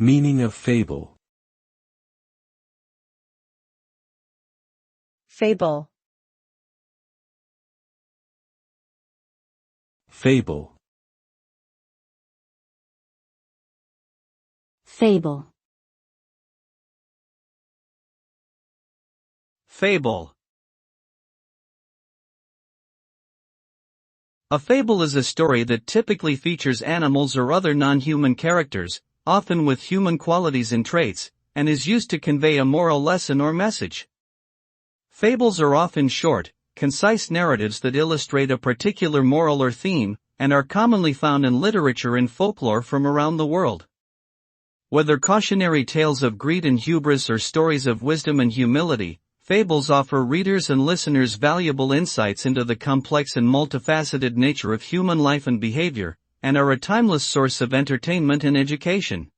Meaning of fable. Fable. Fable. Fable. Fable. A fable is a story that typically features animals or other non-human characters, often with human qualities and traits, and is used to convey a moral lesson or message. Fables are often short, concise narratives that illustrate a particular moral or theme, and are commonly found in literature and folklore from around the world. Whether cautionary tales of greed and hubris or stories of wisdom and humility, fables offer readers and listeners valuable insights into the complex and multifaceted nature of human life and behavior, and are a timeless source of entertainment and education.